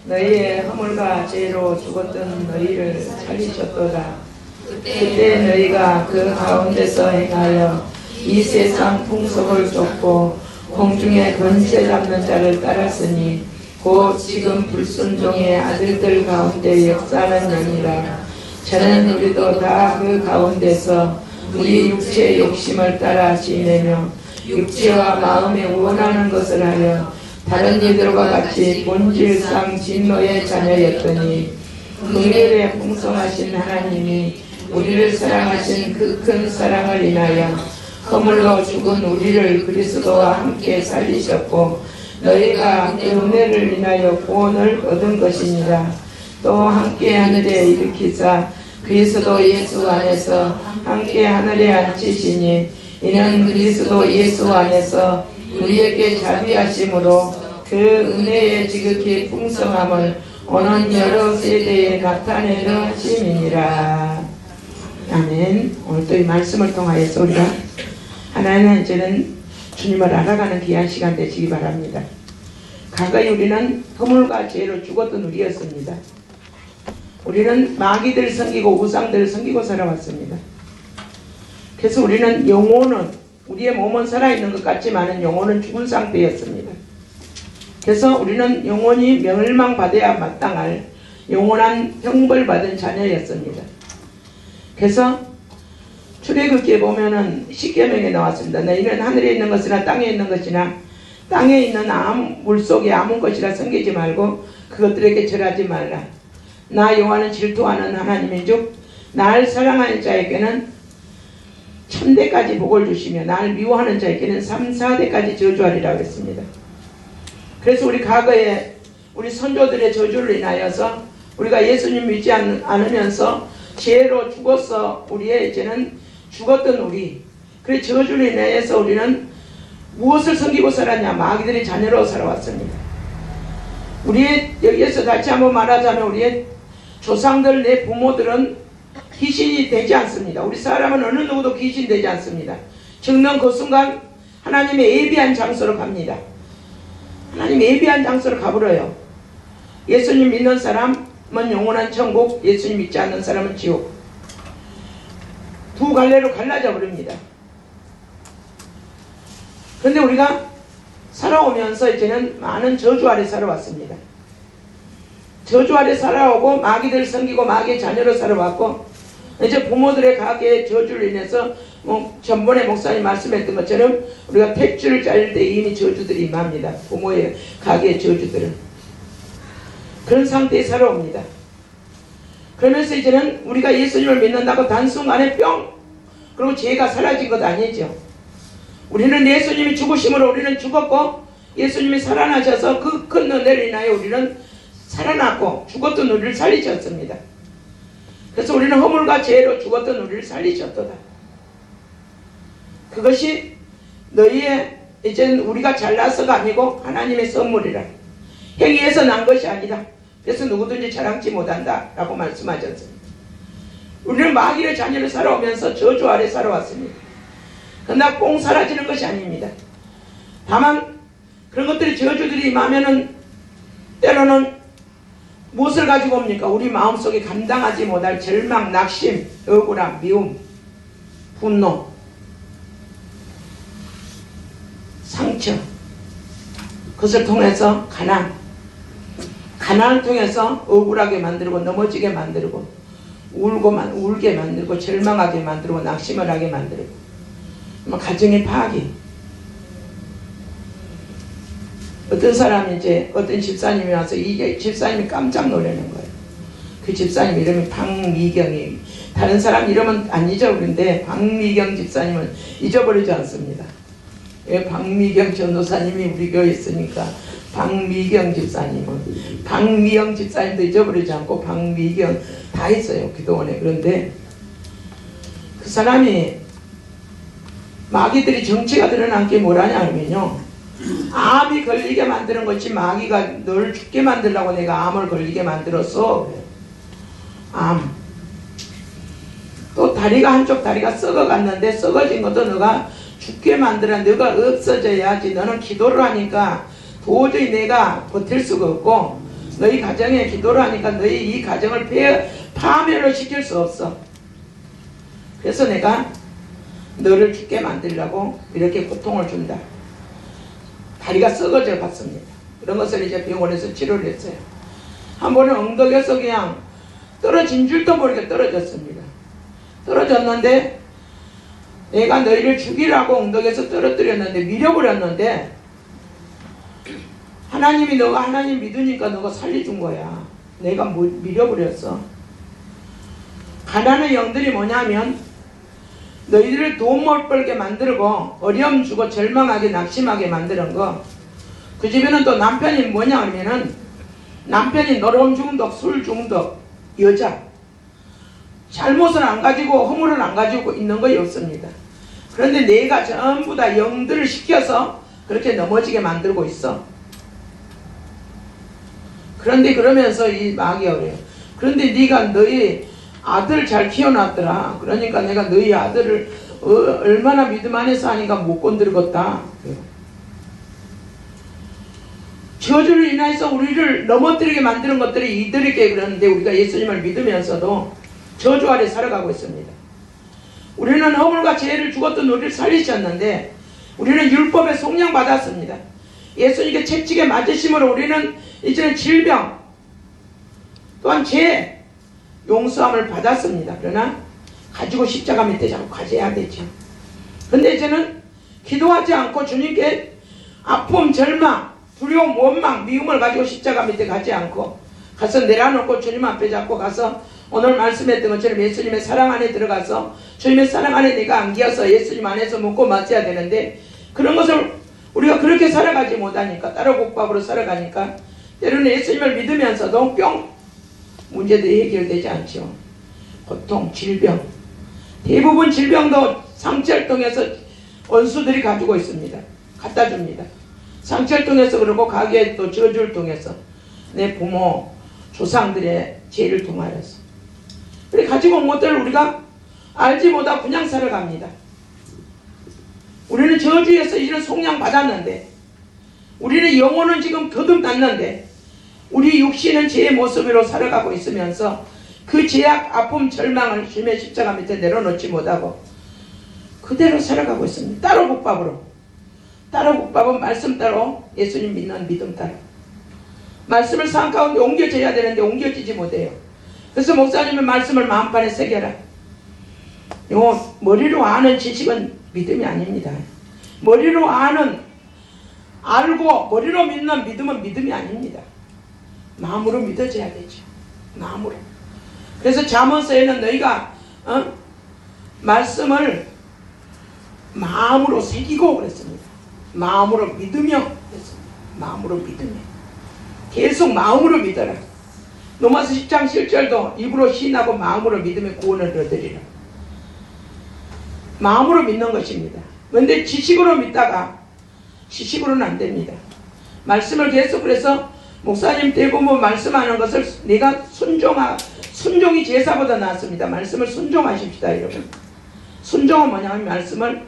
너희의 허물과 죄로 죽었던 너희를 살리셨도다. 그때 너희가 그 가운데서 행하여 이 세상 풍속을 쫓고 공중에 권세 잡는 자를 따랐으니 곧 지금 불순종의 아들들 가운데 역사하느니라. 저는 우리도 다 그 가운데서 우리 육체의 욕심을 따라 지내며 육체와 마음에 원하는 것을 하여 다른 이들과 같이 본질상 진노의 자녀였더니 긍휼에 풍성하신 하나님이 우리를 사랑하신 그 큰 사랑을 인하여 허물로 죽은 우리를 그리스도와 함께 살리셨고 너희가 그 은혜를 인하여 구원을 얻은 것이니라. 또 함께 하늘에 일으키사 그리스도 예수 안에서 함께 하늘에 앉히시니 이는 그리스도 예수 안에서 우리에게 자비하심으로 그 은혜의 지극히 풍성함을 오는 여러 세대에 나타내는 하심이니라. 아멘. 오늘 또 이 말씀을 통하여서 우리가 하나는 이제는 주님을 알아가는 귀한 시간 되시기 바랍니다. 과거에 우리는 허물과 죄로 죽었던 우리였습니다. 우리는 마귀들을 섬기고 우상들을 섬기고 살아왔습니다. 그래서 우리는 영혼은 우리의 몸은 살아있는 것 같지만 영혼은 죽은 상태였습니다. 그래서 우리는 영혼이 멸망받아야 마땅할 영원한 형벌받은 자녀였습니다. 그래서 출애굽기에 보면은 10계명에 나왔습니다. 너희는 하늘에 있는 것이나 땅에 있는 것이나 땅에 있는 물속에 아무 것이라 섬기지 말고 그것들에게 절하지 말라. 나 여호와는 질투하는 하나님인즉 날 사랑하는 자에게는 1000대까지 복을 주시며 날 미워하는 자에게는 3, 4대까지 저주하리라고 했습니다. 그래서 우리 과거에 우리 선조들의 저주를 인하여서 우리가 예수님 믿지 않으면서 죄로 죽어서 우리의 이제는 죽었던 우리 그 저주를 인하여서 우리는 무엇을 섬기고 살았냐? 마귀들의 자녀로 살아왔습니다. 우리의 여기에서 다시 한번 말하자면 우리의 조상들 내 부모들은 귀신이 되지 않습니다. 우리 사람은 어느 누구도 귀신 되지 않습니다. 죽는 그 순간 하나님의 예비한 장소로 갑니다. 하나님 예비한 장소로 가버려요. 예수님 믿는 사람은 영원한 천국, 예수님 믿지 않는 사람은 지옥. 두 갈래로 갈라져 버립니다. 그런데 우리가 살아오면서 이제는 많은 저주 아래 살아왔습니다. 저주 아래 살아오고 마귀들 섬기고 마귀의 자녀로 살아왔고 이제 부모들의 가게의 저주를 인해서 전번에 목사님 말씀했던 것처럼 우리가 탯줄을 자를 때 이미 저주들이 임합니다. 부모의 가게의 저주들은 그런 상태에 살아옵니다. 그러면서 이제는 우리가 예수님을 믿는다고 단순간에 뿅 그리고 죄가 사라진 것 아니죠. 우리는 예수님이 죽으심으로 우리는 죽었고 예수님이 살아나셔서 그 큰 은혜를 인하여 우리는 살아났고 죽었던 우리를 살리셨습니다. 그래서 우리는 허물과 죄로 죽었던 우리를 살리셨도다. 그것이 너희의 이제 우리가 잘나서가 아니고 하나님의 선물이라. 행위에서 난 것이 아니다. 그래서 누구든지 자랑치 못한다 라고 말씀하셨습니다. 우리는 마귀의 자녀를 살아오면서 저주 아래 살아왔습니다. 그러나 뽕 사라지는 것이 아닙니다. 다만 그런 것들이 저주들이 임하면은 때로는 무엇을 가지고 옵니까? 우리 마음속에 감당하지 못할 절망, 낙심, 억울함, 미움, 분노, 상처, 그것을 통해서 가난을 통해서 억울하게 만들고 넘어지게 만들고 울게 만들고 절망하게 만들고 낙심을 하게 만들고 가정의 파괴. 어떤 사람이 이제 어떤 집사님이 와서 이게 집사님이 깜짝 놀라는 거예요. 그 집사님 이름이 박미경이 다른 사람 이름은 안 잊어버린데 박미경 집사님은 잊어버리지 않습니다. 왜 박미경 전도사님이 우리 교회에 있으니까 박미경 집사님은 박미경 집사님도 잊어버리지 않고 박미경 다 있어요 기도원에. 그런데 그 사람이 마귀들이 정체가 드러난 게 뭐라냐 하면요, 암이 걸리게 만드는 것이 마귀가 널 죽게 만들려고 내가 암을 걸리게 만들었어. 암. 또 다리가 한쪽 다리가 썩어갔는데 썩어진 것도 너가 죽게 만들어 너가 없어져야지. 너는 기도를 하니까 도저히 내가 버틸 수가 없고 너희 가정에 기도를 하니까 너희 이 가정을 파멸을 시킬 수 없어. 그래서 내가 너를 죽게 만들려고 이렇게 고통을 준다. 다리가 썩어져 갔습니다. 그런 것을 이제 병원에서 치료를 했어요. 한 번은 엉덩이에서 그냥 떨어진 줄도 모르게 떨어졌습니다. 떨어졌는데 내가 너희를 죽이라고 엉덩이에서 떨어뜨렸는데, 밀어버렸는데, 하나님이 너가 하나님 믿으니까 너가 살려준 거야. 내가 밀어버렸어. 가난한 영들이 뭐냐면 너희들을 돈 못 벌게 만들고 어려움 주고 절망하게 낙심하게 만드는 거. 그 집에는 또 남편이 뭐냐 그러면은 남편이 노름 중독, 술 중독, 여자. 잘못은 안 가지고 허물은 안 가지고 있는 거이 없습니다. 그런데 내가 전부 다 영들을 시켜서 그렇게 넘어지게 만들고 있어. 그런데 그러면서 이 마귀가 그래요. 그런데 네가 너희 아들 잘 키워놨더라. 그러니까 내가 너희 아들을 얼마나 믿음 안에서 하니까 못 건드리겠다. 저주를 인해서 우리를 넘어뜨리게 만드는 것들이 이들에게 그러는데 우리가 예수님을 믿으면서도 저주 아래 살아가고 있습니다. 우리는 허물과 죄를 죽었던 우리를 살리셨는데 우리는 율법에 속량받았습니다. 예수님께 채찍에 맞으심으로 우리는 이제는 질병 또한 죄 용서함을 받았습니다. 그러나 가지고 십자가 밑에 자꾸 가져야 되죠. 근데 이제는 기도하지 않고 주님께 아픔, 절망, 두려움, 원망, 미움을 가지고 십자가 밑에 가지 않고 가서 내려놓고 주님 앞에 잡고 가서 오늘 말씀했던 것처럼 예수님의 사랑 안에 들어가서 주님의 사랑 안에 내가 안겨서 예수님 안에서 먹고 마셔야 되는데 그런 것을 우리가 그렇게 살아가지 못하니까 따로국밥으로 살아가니까 때로는 예수님을 믿으면서도 뿅 문제들이 해결되지 않죠. 고통, 질병 대부분 질병도 상철동에서 원수들이 가지고 있습니다. 갖다 줍니다. 상철동에서 그러고 가게에 또 저주를 통해서 내 부모 조상들의 죄를 통하여서 그래 가지고 온 것들을 우리가 알지 못하고 그냥 살아갑니다. 우리는 저주에서 이런 속량 받았는데 우리는 영혼은 지금 거듭났는데 우리 육신은 죄의 모습으로 살아가고 있으면서 그 죄악, 아픔, 절망을 주님의 십자가 밑에 내려놓지 못하고 그대로 살아가고 있습니다. 따로 국밥으로. 따로 국밥은 말씀 따로 예수님 믿는 믿음 따로. 말씀을 삶 가운데 옮겨져야 되는데 옮겨지지 못해요. 그래서 목사님의 말씀을 마음판에 새겨라. 요 머리로 아는 지식은 믿음이 아닙니다. 머리로 아는 알고 머리로 믿는 믿음은 믿음이 아닙니다. 마음으로 믿어져야 되죠. 마음으로. 그래서 잠언서에는 너희가 말씀을 마음으로 새기고 그랬습니다. 마음으로 믿으며 그랬습니다. 마음으로 믿으며 계속 마음으로 믿어라. 로마서 10장 7절도 입으로 시인하고 마음으로 믿으며 구원을 얻으리라. 마음으로 믿는 것입니다. 그런데 지식으로 믿다가 지식으로는 안 됩니다. 말씀을 계속 그래서 목사님 대부분 말씀하는 것을 내가 순종이 제사보다 낫습니다. 말씀을 순종하십시다 여러분. 순종은 뭐냐면 말씀을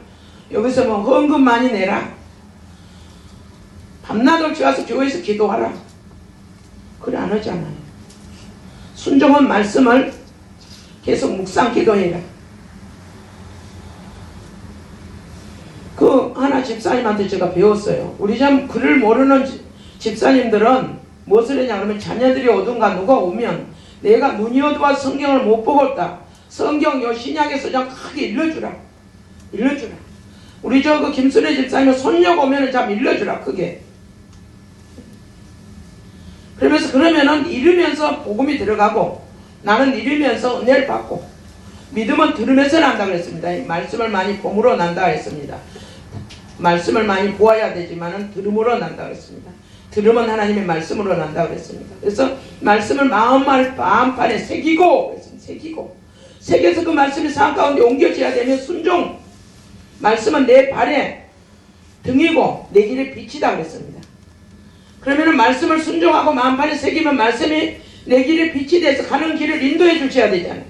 여기서 뭐 헌금 많이 내라. 밤낮없이 와서 교회에서 기도하라. 그래 안 하잖아요. 순종은 말씀을 계속 묵상 기도해라. 그 하나 집사님한테 제가 배웠어요. 우리 참 글을 모르는 집사님들은 무엇을 했냐 그러면 자녀들이 어딘가 누가 오면 내가 눈이 어두워서 성경을 못 보겠다. 성경 요 신약에서 좀 크게 일러주라. 일러주라. 우리 그 김순애 집사님은 손녀가 오면은 참 일러주라 크게. 그러면은 읽으면서 복음이 들어가고 나는 읽으면서 은혜를 받고 믿음은 들으면서 난다 그랬습니다. 말씀을 많이 봄으로 난다 했습니다. 말씀을 많이 보아야 되지만은 들음으로 난다 그랬습니다. 들으면 하나님의 말씀으로 난다 그랬습니다. 그래서 말씀을 마음판에 새기고 새겨서 그 말씀이 삶 가운데 옮겨져야 되면 순종. 말씀은 내 발에 등이고 내 길에 빛이다 그랬습니다. 그러면은 말씀을 순종하고 마음판에 새기면 말씀이 내 길에 빛이 돼서 가는 길을 인도해 주셔야 되잖아요.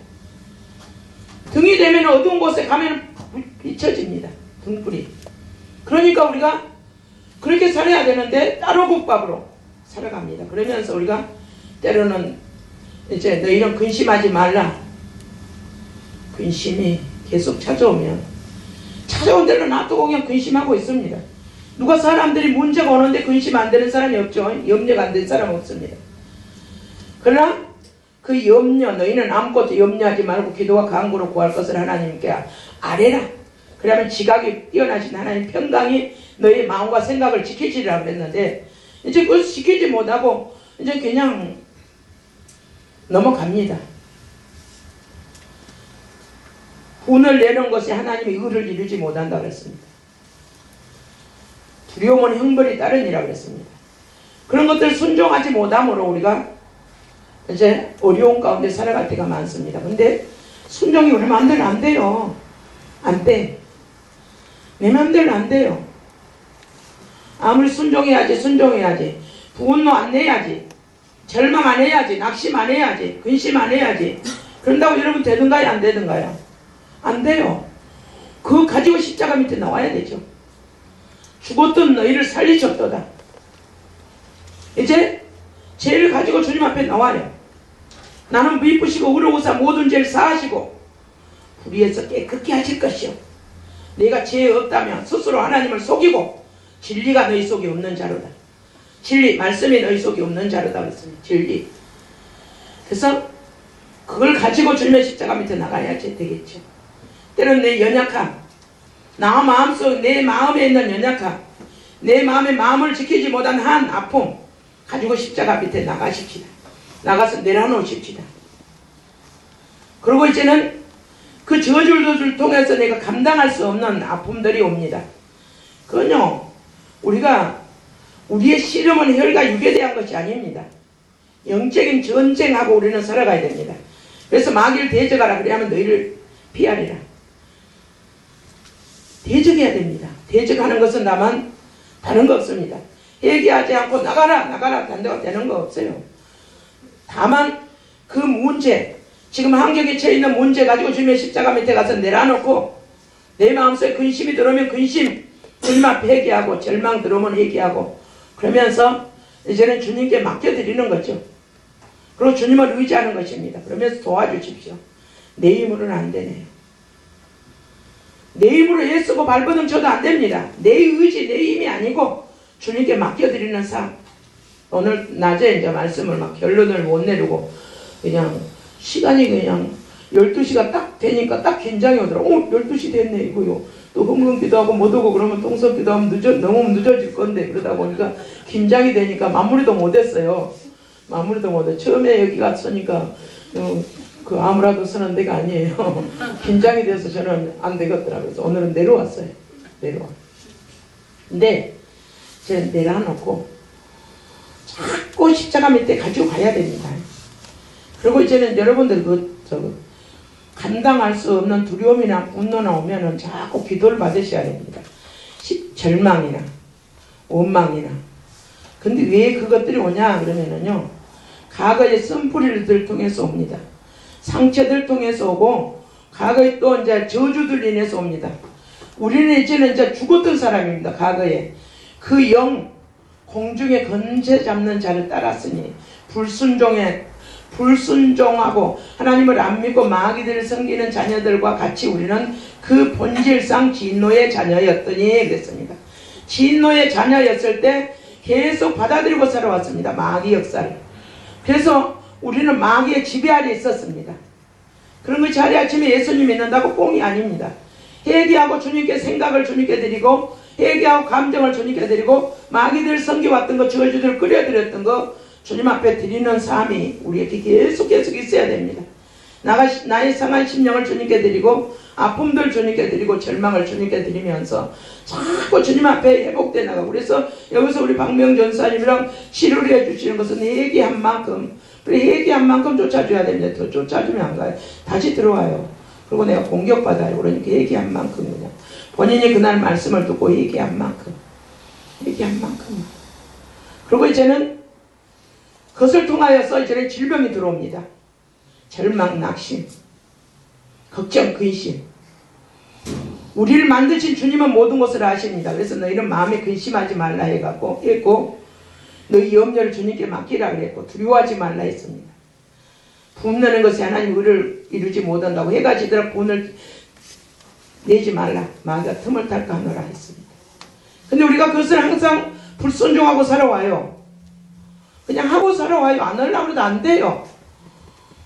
등이 되면 어두운 곳에 가면 비춰집니다. 등불이. 그러니까 우리가 그렇게 살아야 되는데 따로 국밥으로 살아갑니다. 그러면서 우리가 때로는 이제 너희는 근심하지 말라. 근심이 계속 찾아오면 찾아온 대로 놔두고 그냥 근심하고 있습니다. 누가 사람들이 문제가 오는데 근심 안 되는 사람이 없죠. 염려가 안 되는 사람 없습니다. 그러나 그 염려, 너희는 아무것도 염려하지 말고 기도와 간구로 구할 것을 하나님께 아뢰라. 그러면 지각이 뛰어나신 하나님 평강이 너희의 마음과 생각을 지키시리라 그랬는데 이제 그걸 지키지 못하고 이제 그냥 넘어갑니다. 분을 내는 것이 하나님의 의를 이루지 못한다 그랬습니다. 두려움은 형벌이 따르니라 그랬습니다. 그런 것들 순종하지 못함으로 우리가 이제 어려운 가운데 살아갈 때가 많습니다. 근데 순종이 우리 마음대로 안 돼요. 안 돼. 내 마음대로 안 돼요. 아무리 순종해야지. 분노 안 내야지. 절망 안 해야지. 낙심 안 해야지. 근심 안 해야지. 그런다고 여러분 되든가요? 안 되든가요? 안 돼요. 그거 가지고 십자가 밑에 나와야 되죠. 죽었던 너희를 살리셨도다. 이제 죄를 가지고 주님 앞에 나와요. 나는 미쁘시고 의로우사 모든 죄를 사하시고 불의에서 깨끗게 하실 것이요. 내가 죄 없다면 스스로 하나님을 속이고 진리가 너희 속에 없는 자로다. 진리, 말씀이 너희 속에 없는 자로다 그랬습니다. 진리. 그래서 그걸 가지고 주님의 십자가 밑에 나가야지 되겠죠. 때로는 내 연약함, 나 마음속, 내 마음에 있는 연약함, 내 마음의 마음을 지키지 못한 한 아픔 가지고 십자가 밑에 나가십시다. 나가서 내려놓으십시다. 그리고 이제는 그 저주를 통해서 내가 감당할 수 없는 아픔들이 옵니다. 그건요, 우리의 씨름은 혈과 육에 대한 것이 아닙니다. 영적인 전쟁하고 우리는 살아가야 됩니다. 그래서 마귀를 대적하라 그래야면 너희를 피하리라. 대적해야 됩니다. 대적하는 것은 다만 다른 거 없습니다. 회개하지 않고 나가라 단대가 되는 거 없어요. 다만 그 문제, 지금 환경에 처해 있는 문제 가지고 주님의 십자가 밑에 가서 내려놓고 내 마음속에 근심이 들어오면 근심, 주님 앞에 회개하고 절망 들어오면 회개하고 그러면서 이제는 주님께 맡겨드리는 거죠. 그리고 주님을 의지하는 것입니다. 그러면서 도와주십시오. 내 힘으로는 안 되네요. 내 힘으로 애쓰고 발버둥 쳐도 안 됩니다. 내 의지, 내 힘이 아니고 주님께 맡겨드리는 삶. 오늘 낮에 이제 말씀을 막 결론을 못 내리고 그냥 시간이 그냥 12시가 딱 되니까 딱 긴장이 오더라고. 12시 됐네 이거요. 또 흥분기도 하고 못 오고 그러면 똥석기도 하면 너무 늦어질 건데 그러다 보니까 긴장이 되니까 마무리도 못했어요. 마무리도 못해. 처음에 여기 갔으니까 그 아무라도 쓰는 데가 아니에요. 긴장이 돼서 저는 안 되겠더라고요. 그래서 오늘은 내려왔어요. 내려와. 근데 저는 내려놓고 자꾸 십자가 밑에 가지고 가야 됩니다. 그리고 이제는 여러분들 감당할 수 없는 두려움이나 분노나 오면은 자꾸 기도를 받으셔야 됩니다. 절망이나 원망이나. 근데 왜 그것들이 오냐 그러면은요, 과거의 쓴뿌리를 통해서 옵니다. 상처들 통해서 오고 과거에 또 이제 저주들 인해서 옵니다. 우리는 이제는 이제 죽었던 사람입니다. 과거에 그 영 공중에 건재 잡는 자를 따랐으니 불순종하고 하나님을 안 믿고 마귀들을 섬기는 자녀들과 같이 우리는 그 본질상 진노의 자녀였더니 그랬습니다. 진노의 자녀였을 때 계속 받아들이고 살아왔습니다. 마귀 역사를. 그래서 우리는 마귀의 지배 아래 있었습니다. 그런 것이 하루아침에 예수님 믿는다고 뽕이 아닙니다. 회개하고 주님께 생각을 주님께 드리고 회개하고 감정을 주님께 드리고 마귀들 섬겨왔던 거, 저주들 끓여드렸던 거 주님 앞에 드리는 삶이 우리에게 계속 있어야 됩니다. 나의 상한 심령을 주님께 드리고 아픔들 주님께 드리고 절망을 주님께 드리면서 자꾸 주님 앞에 회복돼 나가고, 그래서 여기서 우리 박명 전사님이랑 치료를 해주시는 것은 회개한 만큼, 그래 회개한 만큼 쫓아줘야 됩니다. 더 쫓아주면 안 가요. 다시 들어와요. 그리고 내가 공격받아요. 그러니까 회개한 만큼 그냥 본인이 그날 말씀을 듣고 회개한 만큼. 그리고 이제는 그것을 통하여서 이제는 질병이 들어옵니다. 절망, 낙심, 걱정, 근심. 우리를 만드신 주님은 모든 것을 아십니다. 그래서 너희는 마음에 근심하지 말라 해갖고 했고, 너희 염려를 주님께 맡기라 그랬고 두려워하지 말라 했습니다. 분내는 것이 하나님 의를 이루지 못한다고 해가 지도록 분을 내지 말라. 마귀가 틈을 탈까 하노라 했습니다. 근데 우리가 그것을 항상 불순종하고 살아와요. 그냥 하고 살아와요. 안 하려고 해도 안 돼요.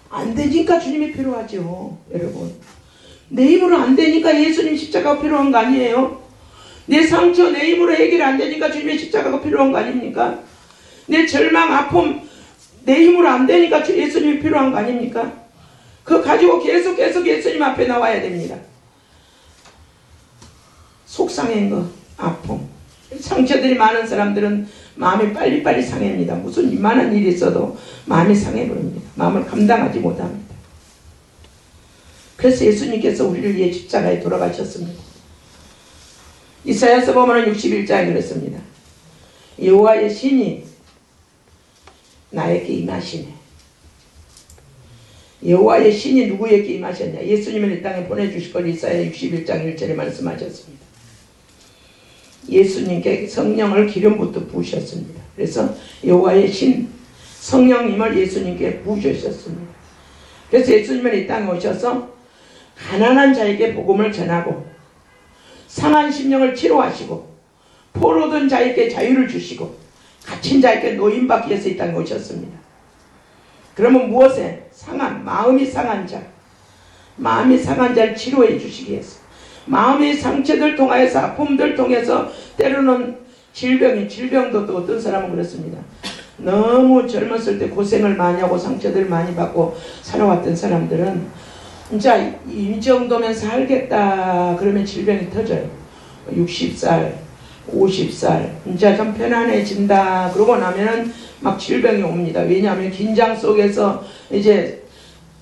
안 되니까 주님이 필요하죠. 여러분, 내 힘으로 안 되니까 예수님 십자가가 필요한 거 아니에요? 내 상처 내 힘으로 해결이 안 되니까 주님의 십자가가 필요한 거 아닙니까? 내 절망 아픔 내 힘으로 안 되니까 예수님이 필요한 거 아닙니까? 그거 가지고 계속 예수님 앞에 나와야 됩니다. 속상한 거, 아픔, 상처들이 많은 사람들은 마음이 빨리빨리 상해입니다. 무슨 이만한 일이 있어도 마음이 상해버립니다. 마음을 감당하지 못합니다. 그래서 예수님께서 우리를 위해 십자가에 돌아가셨습니다. 이사야서 보면 61장에 그랬습니다. 여호와의 신이 나에게 임하시네. 여호와의 신이 누구에게 임하셨냐? 예수님을 이 땅에 보내주실 걸 이사야 61장 1절에 말씀하셨습니다. 예수님께 성령을 기름부터 부으셨습니다. 그래서 여호와의 신 성령님을 예수님께 부으셨습니다. 그래서 예수님은 이 땅에 오셔서 가난한 자에게 복음을 전하고 상한 심령을 치료하시고 포로된 자에게 자유를 주시고 갇힌 자에게 노임받기 위해서 이 땅에 오셨습니다. 그러면 무엇에? 상한, 마음이 상한 자를 치료해 주시기 위해서 마음의 상처들 통하여서 아픔들 통해서 때로는 질병도 또 어떤 사람은 그렇습니다. 너무 젊었을 때 고생을 많이 하고 상처들 많이 받고 살아왔던 사람들은 진짜 이 정도면 살겠다 그러면 질병이 터져요. 60살 50살 진짜 좀 편안해진다 그러고 나면은 막 질병이 옵니다. 왜냐하면 긴장 속에서 이제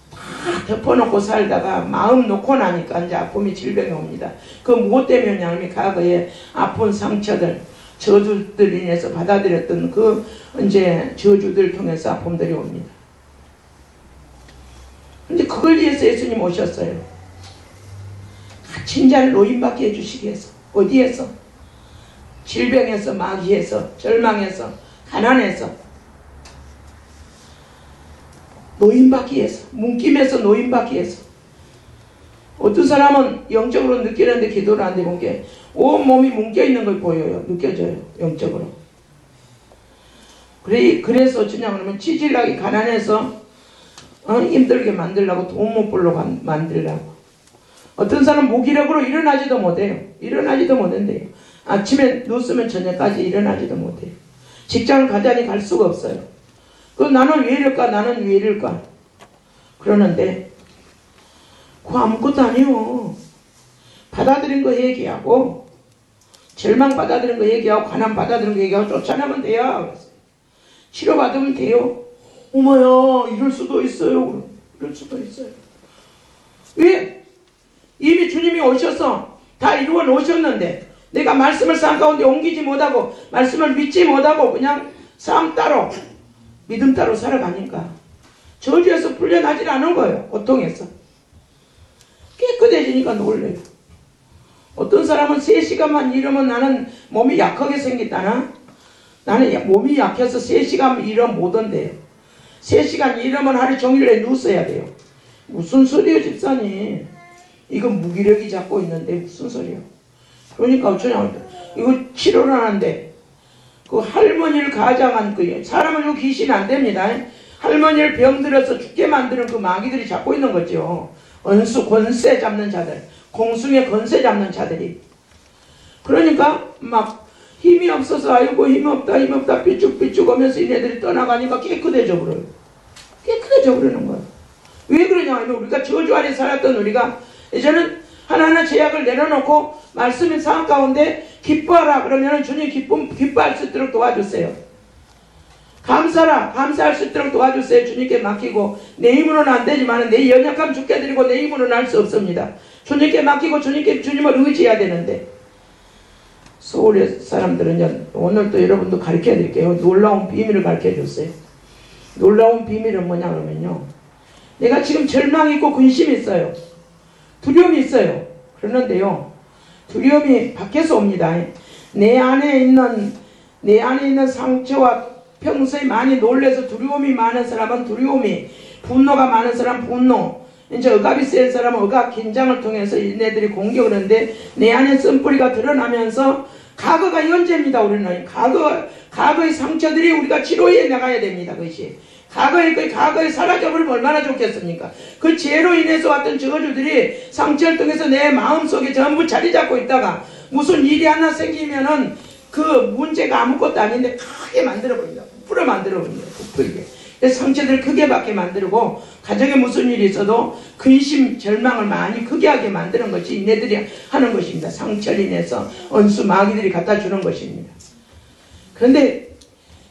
다 덮어놓고 살다가 마음 놓고 나니까 이제 아픔이 질병이 옵니다. 그 무엇 때문이냐면 과거에 아픈 상처들 저주들 인해서 받아들였던 그 이제 저주들 통해서 아픔들이 옵니다. 근데 그걸 위해서 예수님 오셨어요. 갇힌 자를 노임받게 해주시기 위해서. 어디에서? 질병에서, 마귀에서, 절망에서, 가난에서 노임받기 위해서, 묶임에서 노임받기 위해서. 어떤 사람은 영적으로 느끼는데 기도를 안 해본 게 온 몸이 묶여있는 걸 보여요. 느껴져요. 영적으로. 그래서 그냥 그러면 치질나게 가난해서 힘들게 만들려고 돈 못 벌려고 만들려고. 어떤 사람은 무기력으로 일어나지도 못해요. 일어나지도 못한대요. 아침에 누웠으면 저녁까지 일어나지도 못해요. 직장을 가자니 갈 수가 없어요. 나는 왜 이럴까? 나는 왜 이럴까? 그러는데 그거 아무것도 아니요. 받아들인 거 얘기하고 절망 받아들인 거 얘기하고 가난 받아들인 거 얘기하고 쫓아내면 돼요. 치료받으면 돼요. 어머야 이럴 수도 있어요. 이럴 수도 있어요. 왜? 이미 주님이 오셔서 다 이루어 놓으셨는데 내가 말씀을 삶 가운데 옮기지 못하고 말씀을 믿지 못하고 그냥 삶 따로 믿음 따로 살아가니까 저주에서 풀려나질 않은 거예요. 고통에서. 깨끗해지니까 놀래요. 어떤 사람은 3시간만 일하면 나는 몸이 약하게 생겼다나? 나는 몸이 약해서 3시간 일하면 못 온대요. 3시간 일하면 하루 종일 누웠어야 돼요. 무슨 소리예요 집사님? 이건 무기력이 잡고 있는데 무슨 소리예요? 그러니까 어쩌냐 이거 치료를 하는데 그 할머니를 가장한 그 사람은 요 귀신이 안 됩니다. 할머니를 병들어서 죽게 만드는 그 마귀들이 잡고 있는 거죠. 언수 권세 잡는 자들, 공중의 권세 잡는 자들이. 그러니까 막 힘이 없어서 아이고 힘없다 삐죽삐죽 하면서 이네들이 떠나가니까 깨끗해져 버려요. 깨끗해져 버리는 거예요. 왜 그러냐 하면 우리가 저주 아래 살았던 우리가 이제는 하나하나 제약을 내려놓고 말씀의 삶 가운데 기뻐하라 그러면 주님 기뻐할 수 있도록 도와주세요. 감사할 수 있도록 도와주세요. 주님께 맡기고 내 힘으로는 안 되지만 내 연약함 죽게 드리고 내 힘으로는 할 수 없습니다. 주님께 맡기고 주님을 의지해야 되는데 서울의 사람들은 오늘 또 여러분도 가르쳐 드릴게요. 놀라운 비밀을 가르쳐 줬어요. 놀라운 비밀은 뭐냐 그러면요. 내가 지금 절망이 있고 근심이 있어요. 두려움이 있어요. 그러는데요. 두려움이 밖에서 옵니다. 내 안에 있는 상처와 평소에 많이 놀래서 두려움이 많은 사람은 두려움이, 분노가 많은 사람은 분노, 이제 억압이 센 사람은 억압, 긴장을 통해서 얘네들이 공격을 하는데 내 안에 쓴뿌리가 드러나면서 과거가 연재입니다. 우리는 과거의 상처들이 우리가 치료해 나가야 됩니다. 그것이 과거에 사라져버리면 얼마나 좋겠습니까? 그 죄로 인해서 왔던 저주들이 상처를 통해서 내 마음속에 전부 자리 잡고 있다가 무슨 일이 하나 생기면은 그 문제가 아무것도 아닌데 크게 만들어버립니다. 부풀어 만들어버립니다. 부풀게. 상처들을 크게 받게 만들고 가정에 무슨 일이 있어도 근심, 절망을 많이 크게 하게 만드는 것이 이네들이 하는 것입니다. 상처를 인해서 언수, 마귀들이 갖다 주는 것입니다. 그런데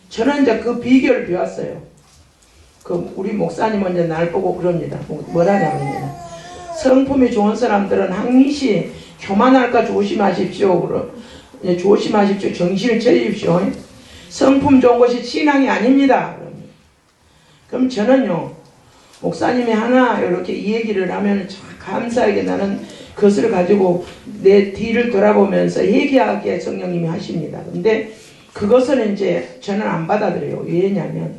저는 이제 그 비결을 배웠어요. 우리 목사님은 이제 날 보고 그럽니다. 뭐라냐면요. 성품이 좋은 사람들은 항시 교만할까 조심하십시오. 조심하십시오. 정신을 차리십시오. 성품 좋은 것이 신앙이 아닙니다. 그럼 저는요, 목사님이 하나 이렇게 이 얘기를 하면 참 감사하게 나는 그것을 가지고 내 뒤를 돌아보면서 얘기하게 성령님이 하십니다. 근데 그것은 이제 저는 안 받아들여요. 왜냐면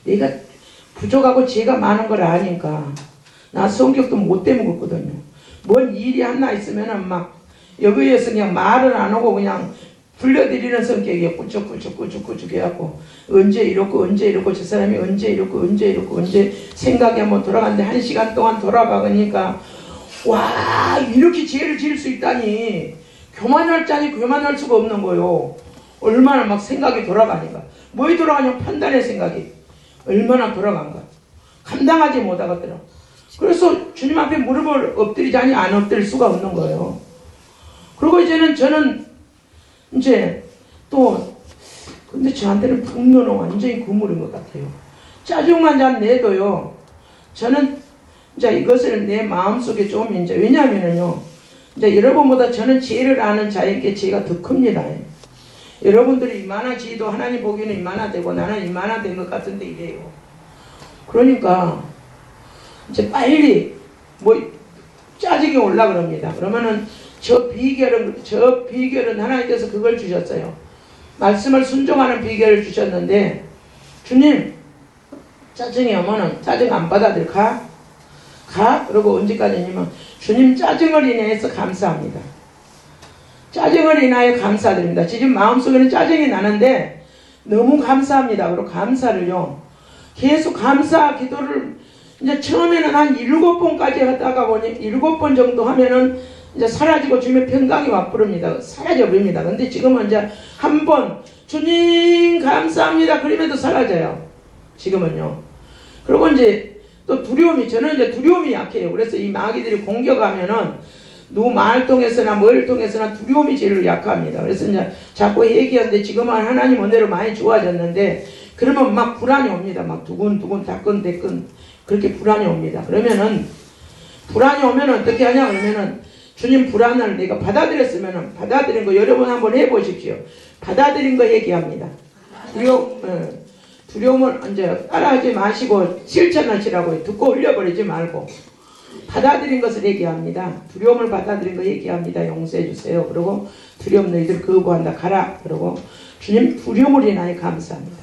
내가 부족하고 죄가 많은 걸 아니까. 나 성격도 못돼 먹었거든요. 뭔 일이 하나 있으면은 막 여기에서 그냥 말을 안 하고 그냥 불려드리는 성격이에요. 꾸죽꾸죽 해갖고 언제 이렇고 저 사람이 언제 이렇고 언제 생각이 한번 돌아갔는데 1시간 동안 돌아가니까 와, 이렇게 죄를 지을 수 있다니. 교만할 자니 교만할 수가 없는 거예요. 얼마나 막 생각이 돌아가니까. 뭐에 돌아가냐면 판단의 생각이 얼마나 돌아간가. 감당하지 못하겠더라. 그래서 주님 앞에 무릎을 엎드리자니 안 엎드릴 수가 없는 거예요. 그리고 이제는 저는 이제 또 근데 저한테는 분노는 완전히 그물인 것 같아요. 짜증만 잘 내도요. 저는 이제 이것을 내 마음속에 좀 이제 왜냐하면요. 이제 여러분보다 저는 죄를 아는 자에게 죄가 더 큽니다. 여러분들이 이만한 죄도 하나님 보기에는 이만한 되고 나는 이만한 된 것 같은데 이래요. 그러니까 이제 빨리 짜증이 올라 그럽니다. 그러면은 저 비결은 하나님께서 그걸 주셨어요. 말씀을 순종하는 비결을 주셨는데 주님 짜증이 오면은 짜증 안 받아들 가? 그러고 언제까지냐면 주님 짜증을 인해서 감사합니다. 짜증을 인하여 감사드립니다. 지금 마음속에는 짜증이 나는데 너무 감사합니다. 그리고 감사를요. 계속 감사 기도를 이제 처음에는 한 7번까지 하다가 보니 7번 정도 하면은 이제 사라지고 주님의 평강이 와버립니다. 사라져버립니다. 근데 지금은 이제 한 번 주님 감사합니다. 그러면도 사라져요. 지금은요. 그리고 이제 또 두려움이 저는 이제 두려움이 약해요. 그래서 이 마귀들이 공격하면은 누구 말을 통해서나 뭘 통해서나 두려움이 제일 약합니다. 그래서 이제 자꾸 얘기하는데 지금은 하나님 은혜로 많이 좋아졌는데 그러면 막 불안이 옵니다. 막 두근두근 다끈대끈 그렇게 불안이 옵니다. 그러면은 불안이 오면 어떻게 하냐 그러면은 주님 불안을 내가 받아들였으면은 받아들인 거 여러분 한번 해보십시오. 받아들인 거 얘기합니다. 두려움을 이제 따라하지 마시고 실천하시라고 듣고 흘려버리지 말고 받아들인 것을 얘기합니다. 두려움을 받아들인 거 얘기합니다. 용서해 주세요. 그리고 두려움 너희들 거부한다 가라. 그리고 주님 두려움을 인하여 감사합니다.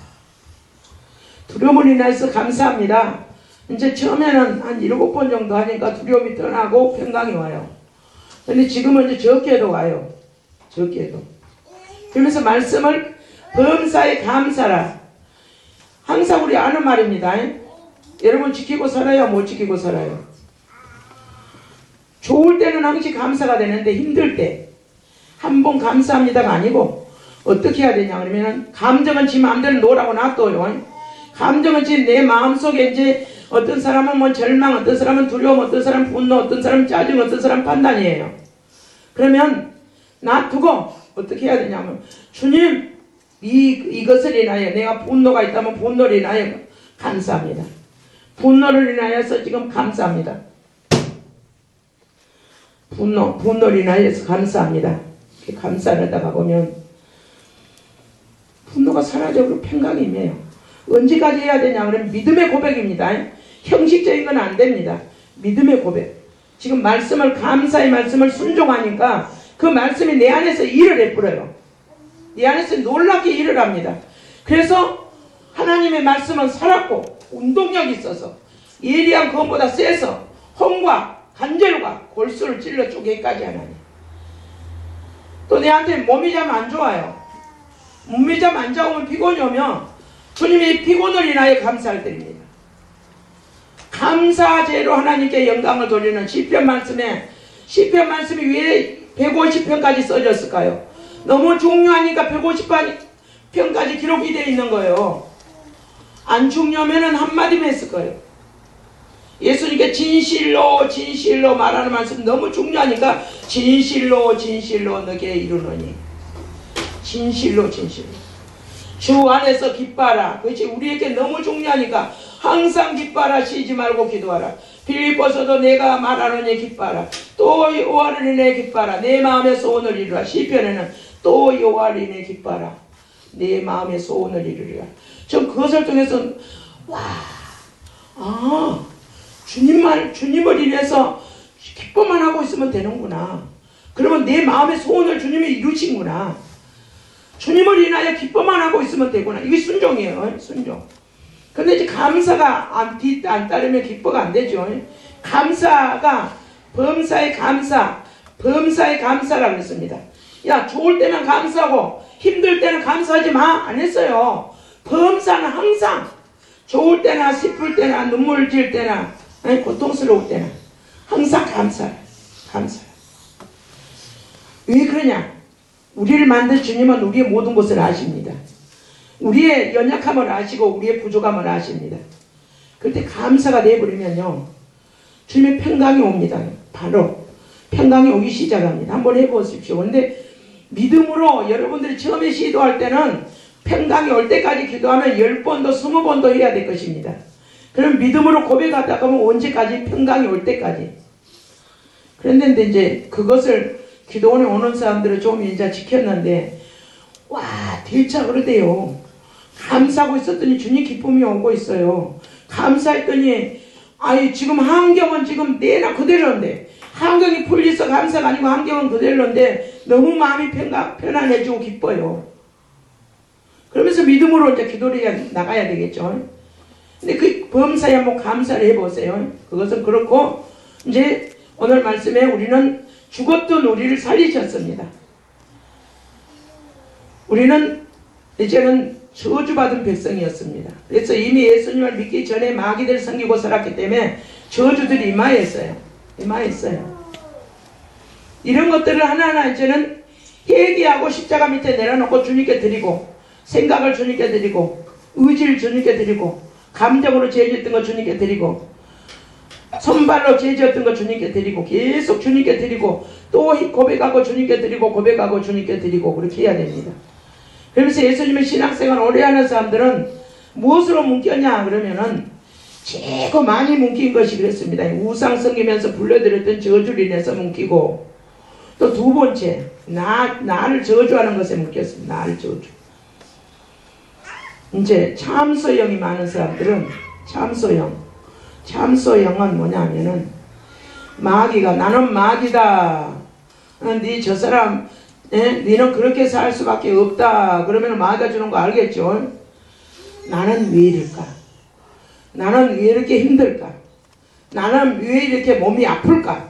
두려움을 인하여서 감사합니다. 이제 처음에는 한 7번 정도 하니까 두려움이 떠나고 평강이 와요. 근데 지금은 이제 적게도 와요. 적게도. 그러면서 말씀을 범사에 감사라. 항상 우리 아는 말입니다. 여러분 지키고 살아요? 못 지키고 살아요? 좋을 때는 항상 감사가 되는데 힘들 때 한 번 감사합니다가 아니고 어떻게 해야 되냐 그러면 감정은 지 마음대로 놓으라고 놔둬요. 감정은 지금 내 마음속에 이제 어떤 사람은 뭐 절망, 어떤 사람은 두려움, 어떤 사람은 분노, 어떤 사람은 짜증, 어떤 사람은 판단이에요. 그러면 놔두고 어떻게 해야 되냐면 주님 이것을 인하여 내가 분노가 있다면 분노를 인하여 감사합니다. 분노를 인하여서 지금 감사합니다. 분노를 인하여서 감사합니다. 이렇게 감사를 하다가 보면 분노가 사라져버리고 평강이 임해요. 언제까지 해야 되냐 그러면 믿음의 고백입니다. 형식적인 건 안 됩니다. 믿음의 고백. 지금 말씀을 감사의 말씀을 순종하니까 그 말씀이 내 안에서 일을 해버려요. 내 안에서 놀랍게 일을 합니다. 그래서 하나님의 말씀은 살았고 운동력이 있어서 예리한 검보다 세서 혼과 관절과 골수를 찔러 쪼개기까지 하나니. 또 내한테 몸이 좀 안 좋아요. 몸이 좀 안 좋으면 피곤이 오면 주님이 피곤을 인하여 감사를 드립니다. 감사제로 하나님께 영광을 돌리는 시편 말씀에, 시편 말씀이 왜 150편까지 써졌을까요? 너무 중요하니까 150편까지 기록이 되어 있는 거예요. 안 중요하면 한마디만 했을 거예요. 예수님께 진실로 진실로 말하는 말씀 너무 중요하니까 진실로 진실로 너게 이루노니. 진실로 진실로 주 안에서 기뻐하라. 그렇지. 우리에게 너무 중요하니까 항상 기뻐하라. 쉬지 말고 기도하라. 빌립보서도 내가 말하노니 기뻐하라. 또 여호와를 인해 기뻐하라. 내 마음의 소원을 이루라. 시편에는 또 여호와를 인해 기뻐하라. 내 마음의 소원을 이루리라. 전 그것을 통해서 주님을 인해서 기뻐만 하고 있으면 되는구나. 그러면 내 마음의 소원을 주님이 이루신구나. 주님을 인하여 기뻐만 하고 있으면 되구나. 이게 순종이에요. 순종. 근데 이제 감사가 안 따르면 기뻐가 안 되죠. 감사가 범사의 감사라고 했습니다. 야, 좋을 때는 감사하고 힘들 때는 감사하지 마. 안 했어요. 범사는 항상 좋을 때나 슬플 때나 눈물 질 때나 고통스러울 때나 항상 감사해. 왜 그러냐? 우리를 만든 주님은 우리의 모든 것을 아십니다. 우리의 연약함을 아시고 우리의 부족함을 아십니다. 그때 감사가 되어버리면요, 주님의 평강이 옵니다. 바로 평강이 오기 시작합니다. 한번 해보십시오. 근데 믿음으로 여러분들이 처음에 시도할 때는 평강이 올 때까지 기도하면 10번도 20번도 해야 될 것입니다. 그럼 믿음으로 고백하다 보면 언제까지? 평강이 올 때까지. 그런데 이제 그것을 기도원에 오는 사람들은 좀 이제 지켰는데, 대차 그러대요. 감사하고 있었더니 주님 기쁨이 오고 있어요. 감사했더니, 지금 환경은 지금 내나 그대로인데, 환경이 풀려서 감사가 아니고 환경은 그대로인데, 너무 마음이 편안해지고 기뻐요. 그러면서 믿음으로 이제 기도를 나가야 되겠죠. 근데 그 범사에 한번 감사를 해보세요. 그것은 그렇고, 이제 오늘 말씀에 우리는 죽었던 우리를 살리셨습니다. 우리는 이제는 저주받은 백성이었습니다. 그래서 이미 예수님을 믿기 전에 마귀들 섬기고 살았기 때문에 저주들이 임하였어요. 이런 것들을 하나하나 이제는 회개하고 십자가 밑에 내려놓고 주님께 드리고, 생각을 주님께 드리고, 의지를 주님께 드리고, 감정으로 죄졌던 거 주님께 드리고, 손발로 죄졌던 거 주님께 드리고, 계속 주님께 드리고, 또 고백하고 주님께 드리고, 고백하고 주님께 드리고, 그렇게 해야 됩니다. 그러면서 예수님의 신앙생활 오래 하는 사람들은 무엇으로 묶였냐 그러면은 최고 많이 묶인 것이 그랬습니다. 우상 섬기면서 불러들였던 저주를 인해서 묶이고, 또 두 번째 나를 저주하는 것에 묶였습니다. 나를 저주. 이제 참소형이 많은 사람들은 참소형은 뭐냐 하면은 마귀가 나는 마귀다. 네 저 사람 니는 그렇게 살 수밖에 없다. 그러면 마귀가 주는 거 알겠죠? 나는 왜 이럴까? 나는 왜 이렇게 힘들까? 나는 왜 이렇게 몸이 아플까?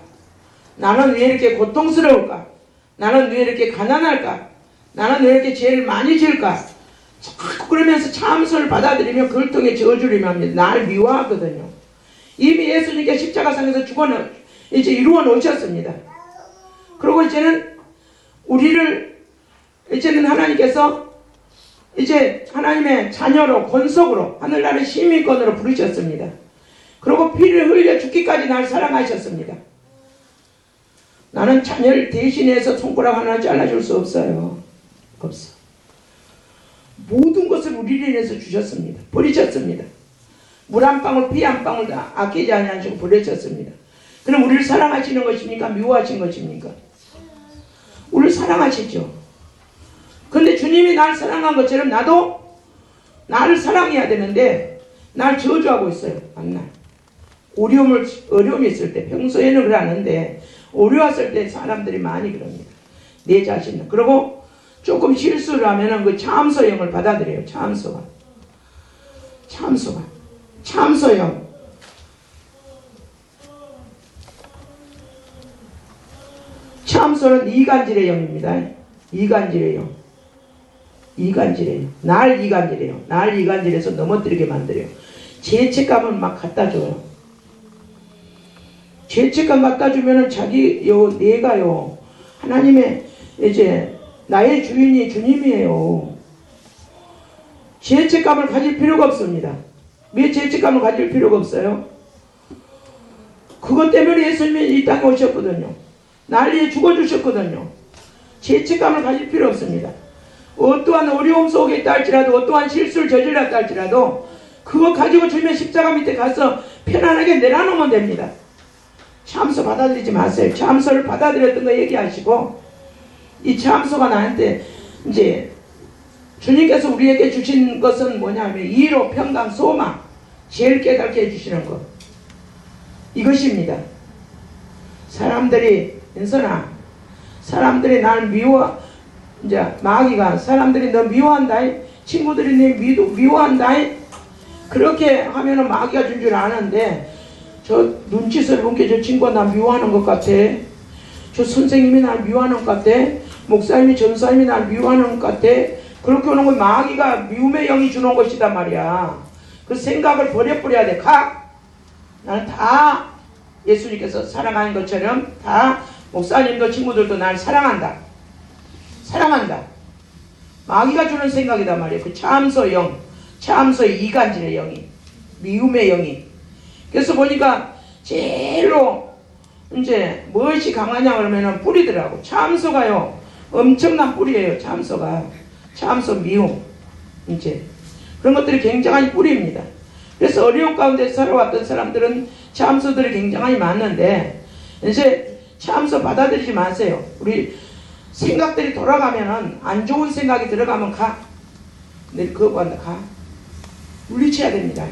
나는 왜 이렇게 고통스러울까? 나는 왜 이렇게 가난할까? 나는 왜 이렇게 죄를 많이 지을까? 자꾸 그러면서 참소를 받아들이면 그걸 통해 저주를 임합니다. 날 미워하거든요. 이미 예수님께 십자가상에서 이제 이루어 놓으셨습니다. 그리고 이제는 하나님께서 이제 하나님의 자녀로 권속으로 하늘나라의 시민권으로 부르셨습니다. 그리고 피를 흘려 죽기까지 날 사랑하셨습니다. 나는 자녀를 대신해서 손가락 하나 잘라줄 수 없어요. 없어. 모든 것을 우리를 인해서 주셨습니다. 버리셨습니다. 물 한 방울 피 한 방울 다 아끼지 않으시고 버리셨습니다. 그럼 우리를 사랑하시는 것입니까? 미워하신 것입니까? 우리를 사랑하시죠. 근데 주님이 날 사랑한 것처럼 나도 나를 사랑해야 되는데 날 저주하고 있어요. 만날 어려움이 있을 때, 평소에는 그러는데 어려웠을 때 사람들이 많이 그럽니다. 내 자신은. 그리고 조금 실수를 하면은 그 참소형을 받아들여요. 참소가. 참소가. 참소형. 참소는 이간질의 영입니다. 이간질의 영. 이간질의 영. 날 이간질해요. 날 이간질해서 넘어뜨리게 만들어요. 죄책감을 막 갖다 줘요. 죄책감 갖다 주면은 내가요, 하나님의 이제 나의 주인이 주님이에요. 죄책감을 가질 필요가 없습니다. 왜 죄책감을 가질 필요가 없어요? 그것 때문에 예수님이 이 땅에 오셨거든요. 날 위해 죽어주셨거든요. 죄책감을 가질 필요 없습니다. 어떠한 어려움 속에 있다 할지라도, 어떠한 실수를 저질렀다 할지라도 그거 가지고 주님의 십자가 밑에 가서 편안하게 내려놓으면 됩니다. 참소 받아들이지 마세요. 참소를 받아들였던 거 얘기하시고, 이 참소가 나한테 이제 주님께서 우리에게 주신 것은 뭐냐면 이로, 평강, 소망, 제일 깨닫게 해주시는 것, 이것입니다. 사람들이, 인선아, 사람들이 날 이제 마귀가 사람들이 너 미워한다, 친구들이 내 미워한다, 그렇게 하면은 마귀가 준 줄 아는데, 저 눈치를 본게 저 친구가 나 미워하는 것 같아, 저 선생님이 날 미워하는 것 같아, 목사님이 전사님이 날 미워하는 것 같아, 그렇게 오는 건 마귀가 미움의 영이 주는 것이다 말이야. 그 생각을 버려야 돼. 가! 나는 다 예수님께서 사랑하는 것처럼 다 목사님도 친구들도 날 사랑한다. 사랑한다. 마귀가 주는 생각이다 말이에요. 그 참소 영, 참소의 이간질의 영이, 미움의 영이. 그래서 보니까 제일로 이제 무엇이 강하냐 그러면은 뿌리더라고. 참소가요, 엄청난 뿌리예요. 참소가. 참소, 미움, 이제 그런 것들이 굉장한 뿌리입니다. 그래서 어려움 가운데 살아왔던 사람들은 참소들이 굉장히 많은데, 이제 참소 받아들이지 마세요. 우리 생각들이 돌아가면은, 안 좋은 생각이 들어가면 가. 내 그거 한다, 가. 물리쳐야 됩니다.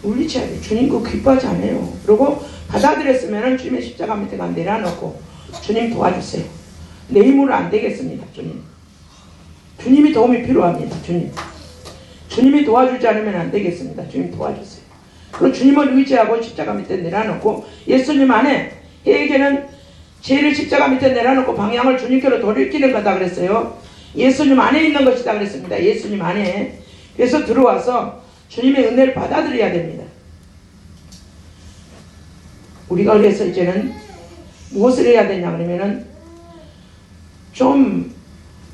물리쳐야 돼. 주님 그거 기뻐하지 않아요. 그리고 받아들였으면은 주님의 십자가 밑에 가 내려놓고, 주님 도와주세요. 내 힘으로 안 되겠습니다. 주님이 도움이 필요합니다. 주님이 도와주지 않으면 안 되겠습니다. 주님 도와주세요. 그럼 주님을 의지하고 십자가 밑에 내려놓고, 예수님 안에, 회개는 죄를 십자가 밑에 내려놓고 방향을 주님께로 돌이키는 거다 그랬어요. 예수님 안에 있는 것이다 그랬습니다. 예수님 안에. 그래서 들어와서 주님의 은혜를 받아들여야 됩니다. 우리가 그래서 이제는 무엇을 해야 되냐 그러면은, 좀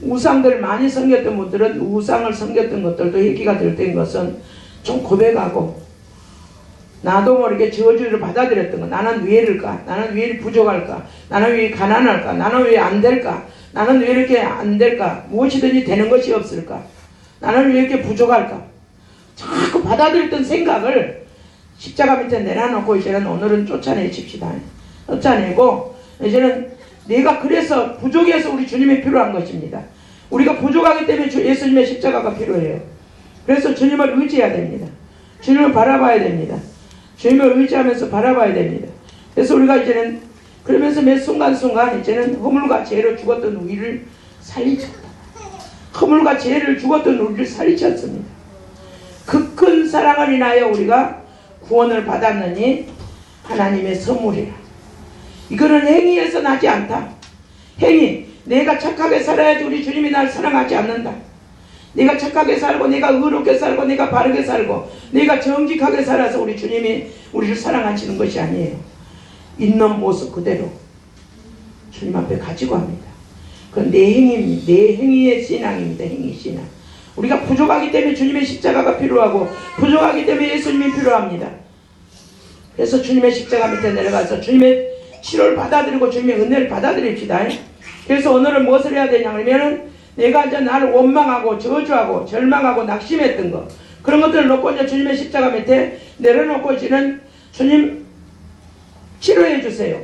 우상들 많이 섬겼던 분들은 우상을 섬겼던 것들도 얘기가 될 때인 것은 좀 고백하고, 나도 모르게 저주를 받아들였던 거, 나는 왜 이럴까? 나는 왜 이렇게 부족할까? 나는 왜 가난할까? 나는 왜 안 될까? 나는 왜 이렇게 안 될까? 무엇이든지 되는 것이 없을까? 나는 왜 이렇게 부족할까? 자꾸 받아들였던 생각을 십자가 밑에 내려놓고, 이제는 오늘은 쫓아내십시다. 쫓아내고, 이제는 내가 그래서 부족해서 우리 주님이 필요한 것입니다. 우리가 부족하기 때문에 예수님의 십자가가 필요해요. 그래서 주님을 의지해야 됩니다. 주님을 바라봐야 됩니다. 주님을 의지하면서 바라봐야 됩니다. 그래서 우리가 이제는 그러면서 매 순간순간 이제는 허물과 죄로 죽었던 우리를 살리셨다. 허물과 죄를 죽었던 우리를 살리셨습니다. 그 큰 사랑을 인하여 우리가 구원을 받았느니 하나님의 선물이라. 이거는 행위에서 나지 않다. 행위, 내가 착하게 살아야지 우리 주님이 날 사랑하지 않는다. 내가 착하게 살고, 내가 의롭게 살고, 내가 바르게 살고, 내가 정직하게 살아서 우리 주님이 우리를 사랑하시는 것이 아니에요. 있는 모습 그대로 주님 앞에 가지고 합니다. 그건 내 행위의 신앙입니다. 행위 신앙. 우리가 부족하기 때문에 주님의 십자가가 필요하고, 부족하기 때문에 예수님이 필요합니다. 그래서 주님의 십자가 밑에 내려가서 주님의 치료를 받아들이고 주님의 은혜를 받아들입시다. 그래서 오늘은 무엇을 해야 되냐 그러면은, 내가 이제 나를 원망하고 저주하고 절망하고 낙심했던 거, 그런 것들을 놓고 이제 주님의 십자가 밑에 내려놓고, 이제는 주님 치료해 주세요.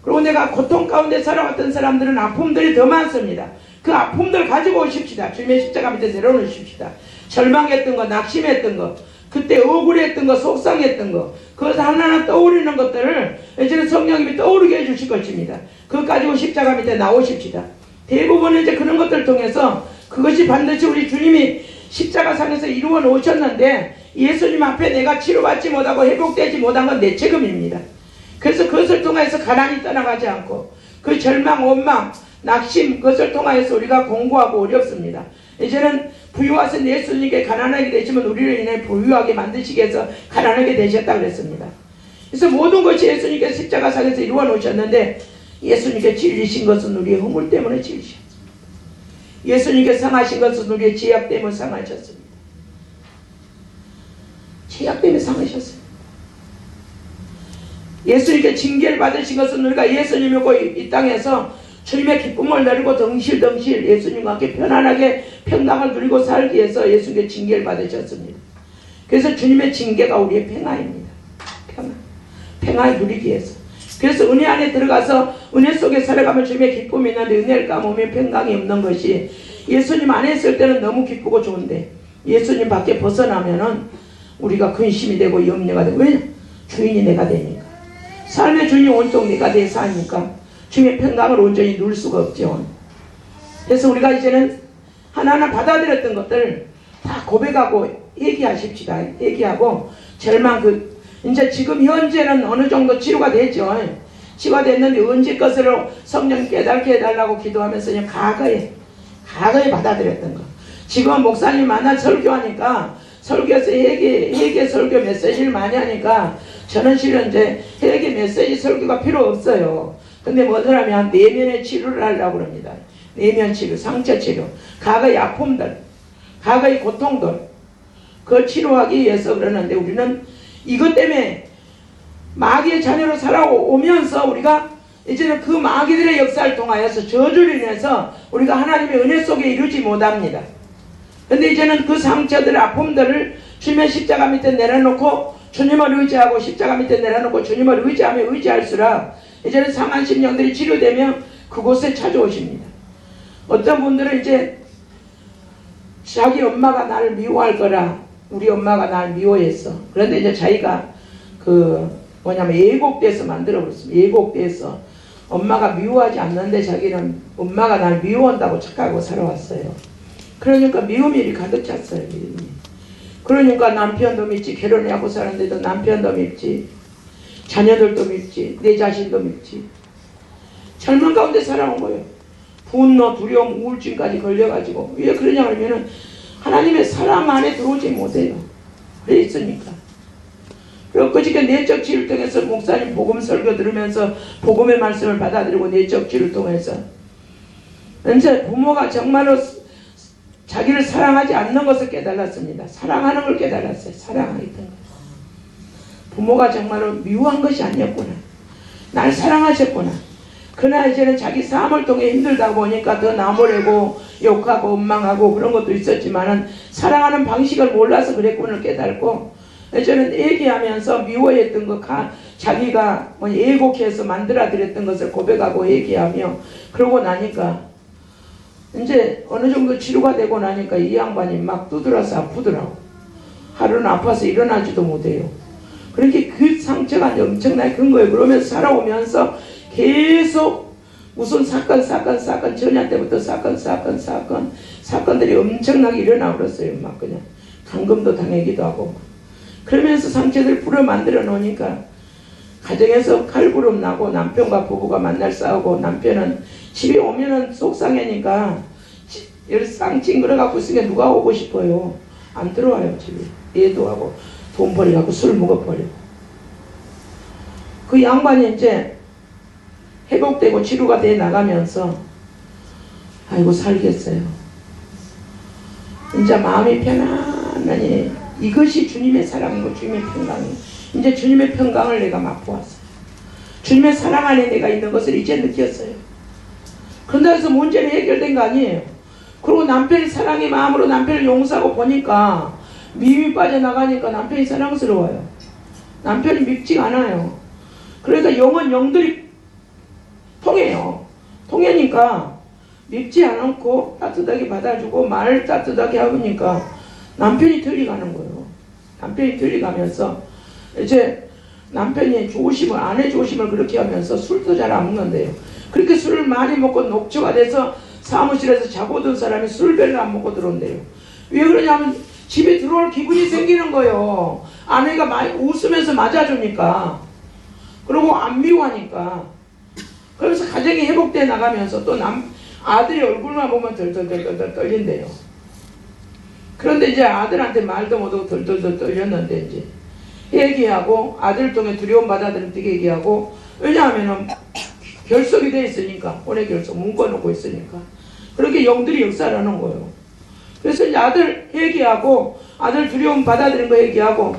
그리고 내가 고통 가운데 살아왔던 사람들은 아픔들이 더 많습니다. 그 아픔들 가지고 오십시다. 주님의 십자가 밑에 내려놓으십시다. 절망했던 거, 낙심했던 거, 그때 억울했던 거, 속상했던 거, 그것을 하나하나 떠오르는 것들을 이제는 성령님이 떠오르게 해주실 것입니다. 그것 가지고 십자가 밑에 나오십시다. 대부분 이제 그런 것들을 통해서 그것이 반드시 우리 주님이 십자가상에서 이루어 놓으셨는데 예수님 앞에 내가 치료받지 못하고 회복되지 못한 건 내 책임입니다. 그래서 그것을 통해서 가난이 떠나가지 않고 그 절망, 원망, 낙심, 그것을 통하여서 우리가 공부하고 어렵습니다. 이제는 부유하신 예수님께 가난하게 되시면 우리를 인해 부유하게 만드시기 위해서 가난하게 되셨다고 그랬습니다. 그래서 모든 것이 예수님께 십자가상에서 이루어 놓으셨는데 예수님께 질리신 것은 우리의 허물 때문에 질리셨습니다. 예수님께 상하신 것은 우리의 죄악 때문에 상하셨습니다. 죄악 때문에 상하셨습니다. 예수님께 징계를 받으신 것은 우리가 예수님이고 이 땅에서 주님의 기쁨을 누리고 덩실덩실 예수님과 함께 편안하게 평강을 누리고 살기 위해서 예수님께 징계를 받으셨습니다. 그래서 주님의 징계가 우리의 평안입니다. 평안을 누리기 위해서. 그래서 은혜 안에 들어가서 은혜 속에 살아가면 주님의 기쁨이 있는데 은혜를 까먹으면 평강이 없는 것이, 예수님 안에 있을 때는 너무 기쁘고 좋은데 예수님 밖에 벗어나면은 우리가 근심이 되고 염려가 되고, 왜? 주인이 내가 되니까. 삶의 주인이 온통 내가 돼서 하니까 주님의 평강을 온전히 누릴 수가 없죠. 그래서 우리가 이제는 하나하나 받아들였던 것들 다 고백하고 얘기하십시다. 얘기하고 절망, 이제 지금 현재는 어느 정도 치료가 됐죠. 치유가 됐는데 언제 것으로 성령 깨닫게 해달라고 기도하면서 그냥 과거에 받아들였던 거. 지금 목사님 만나 설교하니까 설교에서 회개 설교 메시지를 많이 하니까 저는 실은 이제 회개 메시지 설교가 필요 없어요. 근데 뭐더라면 내면의 치료를 하려고 합니다. 내면 치료, 상처 치료, 과거의 아픔들, 과거의 고통들, 그걸 치료하기 위해서 그러는데 우리는 이것 때문에 마귀의 자녀로 살아오면서 우리가 이제는 그 마귀들의 역사를 통하여서 저주를 인해서 우리가 하나님의 은혜 속에 이루지 못합니다. 근데 이제는 그 상처들, 아픔들을 주님의 십자가 밑에 내려놓고 주님을 의지하고 십자가 밑에 내려놓고 주님을 의지하며 의지할수록 이제는 상한 심령들이 치료되면 그곳에 찾아오십니다. 어떤 분들은 이제 자기 엄마가 나를 미워할 거라, 우리 엄마가 나를 미워했어. 그런데 이제 자기가 예곡돼서 만들어버렸습니다. 예곡돼서 엄마가 미워하지 않는데 자기는 엄마가 나를 미워한다고 착각하고 살아왔어요. 그러니까 미움이 가득 찼어요. 미움이. 그러니까 남편도 밉지, 결혼하고 사는데도 남편도 밉지, 자녀들도 밉지, 내 자신도 밉지. 절망 가운데 살아온 거예요. 분노, 두려움, 우울증까지 걸려가지고. 왜 그러냐 하면은 하나님의 사랑 안에 들어오지 못해요. 왜 있습니까? 그리고 그저께 내적 치유를 통해서 목사님 복음 설교 들으면서 복음의 말씀을 받아들이고 내적 치유를 통해서 이제 부모가 정말로 자기를 사랑하지 않는 것을 깨달았습니다. 사랑하는 걸 깨달았어요. 사랑하던 것. 부모가 정말로 미워한 것이 아니었구나. 날 사랑하셨구나. 그러나 이제는 자기 삶을 통해 힘들다 보니까 더 나무래고 욕하고 원망하고 그런 것도 있었지만은 사랑하는 방식을 몰라서 그랬구나 깨달고, 이제는 얘기하면서 미워했던 것, 자기가 애곡해서 만들어드렸던 것을 고백하고 얘기하며 그러고 나니까 이제 어느 정도 치료가 되고 나니까 이 양반이 막 두드려서 아프더라고. 하루는 아파서 일어나지도 못해요. 그렇게 그 상처가 엄청나게 큰 거예요. 그러면서 살아오면서 계속 무슨 사건 전야 때부터 사건들이 엄청나게 일어나고 그랬어요. 막 그냥 감금도 당하기도 하고. 그러면서 상처들 불어 만들어 놓으니까 가정에서 칼부름 나고 남편과 부부가 만날 싸우고, 남편은 집에 오면은 속상하니까 여기 쌍찡그려갖고 있으니까 누가 오고 싶어요. 안 들어와요. 집에 애도 하고 돈 벌이갖고 술 먹어버려. 그 양반이 이제 회복되고 치료가 돼 나가면서 아이고 살겠어요. 이제 마음이 편안하니 이것이 주님의 사랑이고 주님의 평강이고, 이제 주님의 평강을 내가 맛보았어요. 주님의 사랑 안에 내가 있는 것을 이제 느꼈어요. 그런다 해서 문제는 해결된 거 아니에요. 그리고 남편이 사랑의 마음으로 남편을 용서하고 보니까 미움이 빠져나가니까 남편이 사랑스러워요. 남편이 밉지가 않아요. 그러니까 영은 영들이 통해요. 통하니까 밉지 않고 따뜻하게 받아주고 말을 따뜻하게 하니까 남편이 들리가는 거예요. 남편이 들리가면서 이제 남편이 조심을, 아내 조심을 그렇게 하면서 술도 잘 안 먹는데요. 그렇게 술을 많이 먹고 녹초가 돼서 사무실에서 자고 든 사람이 술 별로 안 먹고 들어온대요. 왜 그러냐면 집에 들어올 기분이 생기는 거예요. 아내가 웃으면서 맞아주니까. 그리고 안 미워하니까. 그러면서 가정이 회복돼 나가면서 또 아들이 얼굴만 보면 덜덜덜덜 떨린대요. 그런데 이제 아들한테 말도 못하고 덜덜덜 떨렸는데 이제 얘기하고 아들 통해 두려움 받아들이는 게 얘기하고, 왜냐하면은 결석이 돼 있으니까, 혼의 결석 묶어놓고 있으니까 그렇게 영들이 역사를 하는 거예요. 그래서 이제 아들 얘기하고 아들 두려움 받아들이는 거 얘기하고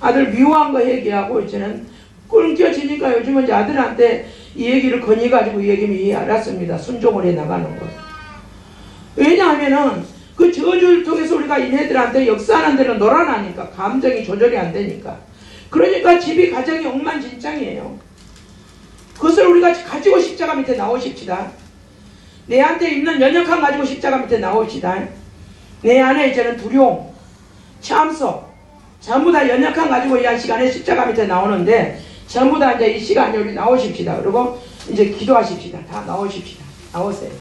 아들 미워한 거 얘기하고 이제는 끊겨지니까 요즘은 이제 아들한테 이 얘기를 건의가지고 이 얘기면 이해 알았습니다. 순종을 해 나가는 거예요. 왜냐하면은 그 저주를 통해서 우리가 이네들한테 역사하는 데는 놀아나니까, 감정이 조절이 안 되니까. 그러니까 집이 가정이 엉망진창이에요. 그것을 우리가 가지고 십자가 밑에 나오십시다. 내한테 있는 연약함 가지고 십자가 밑에 나오시다. 내 안에 이제는 두려움, 참소, 전부 다 연약함 가지고 이 한 시간에 십자가 밑에 나오는데, 전부 다 이제 이 시간에 우리 나오십시다. 그리고 이제 기도하십시다. 다 나오십시다. 나오세요.